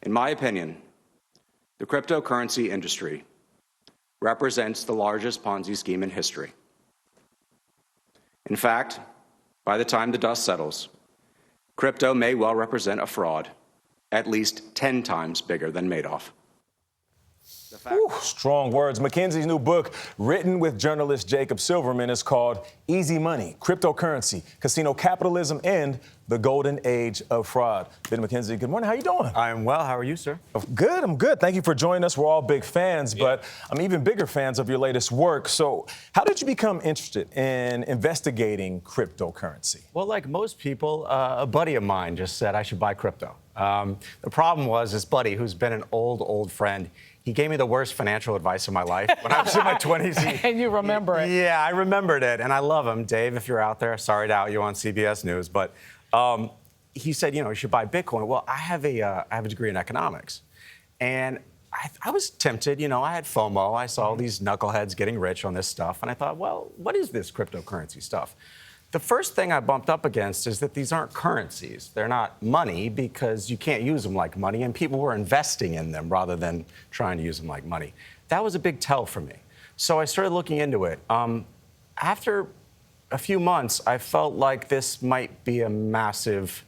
In my opinion, the cryptocurrency industry represents the largest Ponzi scheme in history. In fact, by the time the dust settles, crypto may well represent a fraud at least 10 times bigger than Madoff. Ooh, strong words. McKenzie's new book, written with journalist Jacob Silverman, is called Easy Money, Cryptocurrency, Casino Capitalism, and the Golden Age of Fraud. Ben McKenzie, good morning. How you doing? I'm well. How are you, sir? Good. I'm good. Thank you for joining us. We're all big fans, but I'm even bigger fans of your latest work. So how did you become interested in investigating cryptocurrency? Well, like most people, a buddy of mine just said I should buy crypto. The problem was this buddy, who's been an old friend, he gave me the worst financial advice of my life when I was in my 20s. And you remember it. Yeah, I remembered it, and I love him. Dave, if you're out there, sorry to out you on CBS News, but he said, you should buy Bitcoin. Well, I have a degree in economics, and I was tempted. I had FOMO. I saw all these knuckleheads getting rich on this stuff, and I thought, well, what is this cryptocurrency stuff? The first thing I bumped up against is that these aren't currencies. They're not money because you can't use them like money, and people were investing in them rather than trying to use them like money. That was a big tell for me. So I started looking into it. After a few months, I felt like this might be a massive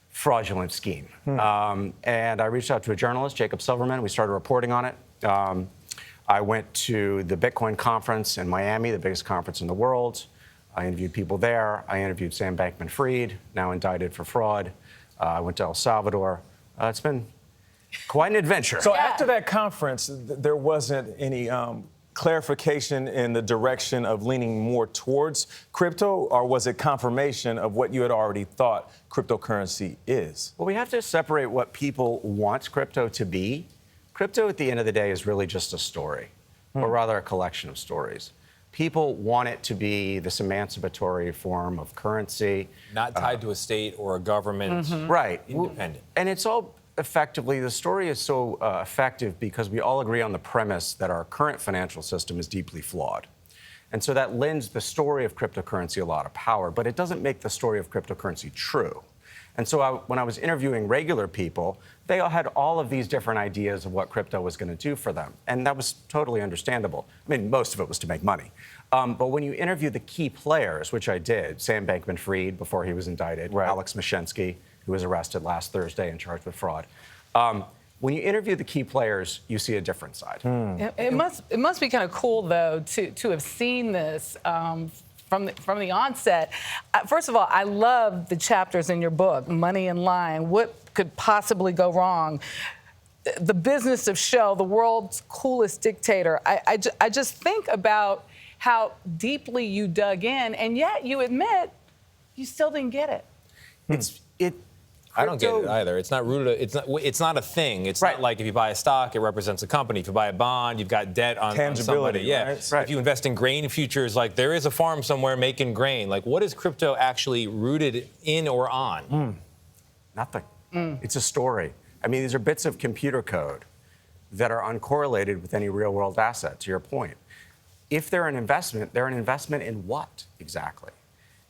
fraudulent scheme. And I reached out to a journalist, Jacob Silverman. We started reporting on it. I went to the Bitcoin conference in Miami, the biggest conference in the world. I interviewed people there. I interviewed Sam Bankman-Fried, now indicted for fraud. I went to El Salvador. It's been quite an adventure. So after that conference, there wasn't any clarification in the direction of leaning more towards crypto, or was it confirmation of what you had already thought cryptocurrency is? Well, we have to separate what people want crypto to be. Crypto, at the end of the day, is really just a story, or rather a collection of stories. People want it to be this emancipatory form of currency. Not tied to a state or a government. Right. Independent. And it's all effectively, the story is so effective because we all agree on the premise that our current financial system is deeply flawed. And so that lends the story of cryptocurrency a lot of power, but it doesn't make the story of cryptocurrency true. And so when I was interviewing regular people, they all had all of these different ideas of what crypto was going to do for them. And that was totally understandable. I mean, most of it was to make money. But when you interview the key players, which I did, Sam Bankman-Fried before he was indicted, Alex Mashensky, who was arrested last Thursday and charged with fraud. When you interview the key players, you see a different side. It must be kind of cool, though, to have seen this from the onset. First of all, I love the chapters in your book, Money and Lying. What could possibly go wrong? The business of shell, the world's coolest dictator. I just think about how deeply you dug in, and yet you admit you still didn't get it. I don't get it either. It's not rooted. It's not a thing. It's not like if you buy a stock, it represents a company. If you buy a bond, you've got debt on somebody. Yeah. Right. If you invest in grain futures, like there is a farm somewhere making grain. Like, what is crypto actually rooted in or on? Nothing. It's a story. I mean, these are bits of computer code that are uncorrelated with any real-world asset, to your point. If they're an investment in what exactly?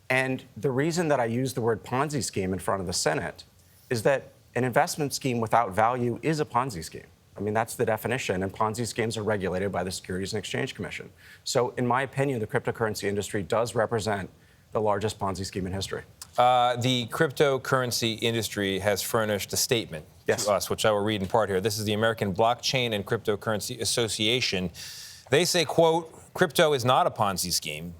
And the reason that I use the word Ponzi scheme in front of the Senate is that an investment scheme without value is a Ponzi scheme. I mean, that's the definition, and Ponzi schemes are regulated by the Securities and Exchange Commission. So, in my opinion, the cryptocurrency industry does represent the largest Ponzi scheme in history. The cryptocurrency industry has furnished a statement to us, which I will read in part here. This is the American Blockchain and Cryptocurrency Association. They say, quote, "Crypto is not a Ponzi scheme.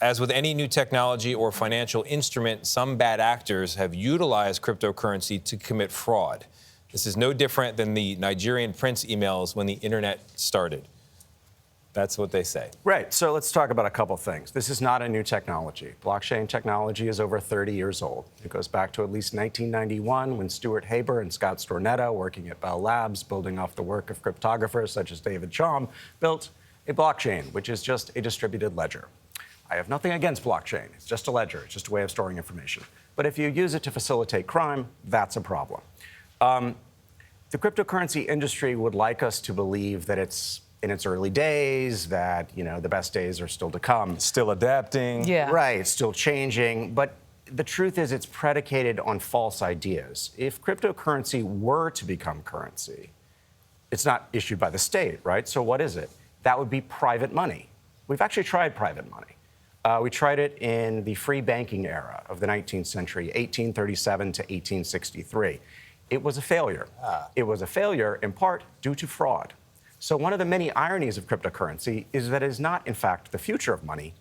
As with any new technology or financial instrument, some bad actors have utilized cryptocurrency to commit fraud. This is no different than the Nigerian prince emails when the internet started." That's what they say. Right. So let's talk about a couple things. This is not a new technology. Blockchain technology is over 30 years old. It goes back to at least 1991 when Stuart Haber and Scott Stornetta, working at Bell Labs, building off the work of cryptographers such as David Chaum, built a blockchain, which is just a distributed ledger. I have nothing against blockchain. It's just a ledger. It's just a way of storing information. But if you use it to facilitate crime, that's a problem. The cryptocurrency industry would like us to believe that it's in its early days, that, the best days are still to come. Still adapting. Yeah. Right, still changing. But the truth is it's predicated on false ideas. If cryptocurrency were to become currency, it's not issued by the state, right? So what is it? That would be private money. We've actually tried private money. We tried it in the free banking era of the 19th century, 1837 to 1863. It was a failure. It was a failure in part due to fraud. So one of the many ironies of cryptocurrency is that it is not, in fact, the future of money.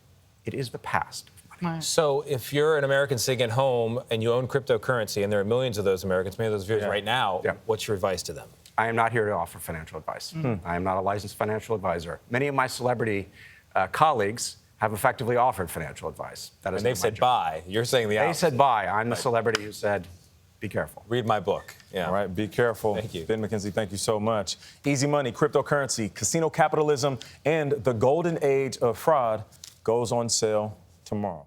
It is the past of money. Right. So if you're an American sitting at home and you own cryptocurrency, and there are millions of those Americans, many of those viewers right now, what's your advice to them? I am not here to offer financial advice. I am not a licensed financial advisor. Many of my celebrity colleagues have effectively offered financial advice. That is And they've said buy. You're saying the opposite. They said buy. I'm the celebrity who said, be careful. Read my book. Yeah. All right, be careful. Thank you. Ben McKenzie, thank you so much. Easy money, cryptocurrency, casino capitalism, and the golden age of fraud goes on sale tomorrow.